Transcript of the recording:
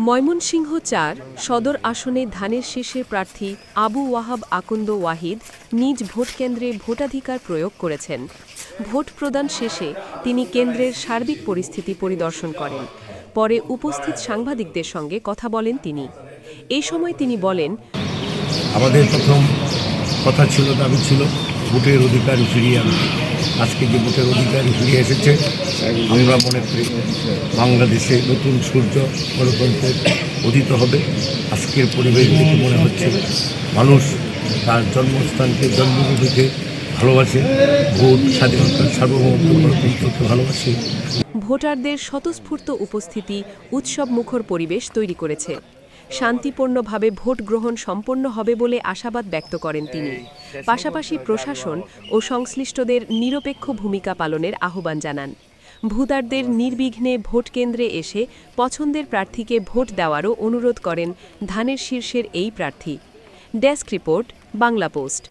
ময়মনসিংহ ৪ সদর আসনে ধানের শীর্ষের প্রার্থী আবু ওয়াহাব আকন্দ ওয়াহিদ নিজ ভোটকেন্দ্রে ভোটাধিকার প্রয়োগ করেছেন। ভোট প্রদান শেষে তিনি কেন্দ্রের সার্বিক পরিস্থিতি পরিদর্শন করেন। পরে উপস্থিত সাংবাদিকদের সঙ্গে কথা বলেন তিনি। এই সময় তিনি বলেন, আমাদের প্রথম কথা ছিল, দাবি ছিল ভোটের অধিকার ফিরিয়ে আনতে। আজকে যে ভোটের অধিকার ফিরে এসেছে, আমরা মনে করি বাংলাদেশে নতুন সূর্য গণতন্ত্রের উদিত হবে। আজকের পরিবেশ দেখে মনে হচ্ছে মানুষ তার জন্মস্থানকে জন্মভূমিকে ভালোবাসে, ভোট স্বাধীনতা সার্বভৌমত্ব গণতন্ত্রকে ভালোবাসে। ভোটারদের স্বতঃস্ফূর্ত উপস্থিতি উৎসবমুখর পরিবেশ তৈরি করেছে। শান্তিপূর্ণভাবে ভোট গ্রহণ সম্পন্ন হবে বলে আশাবাদ ব্যক্ত করেন তিনি। পাশাপাশি প্রশাসন ও সংশ্লিষ্টদের নিরপেক্ষ ভূমিকা পালনের আহ্বান জানান। ভোটারদের নির্বিঘ্নে ভোট কেন্দ্রে এসে পছন্দের প্রার্থীকে ভোট দেওয়ারও অনুরোধ করেন ধানের শীর্ষের এই প্রার্থী। Desk report, Bangla post.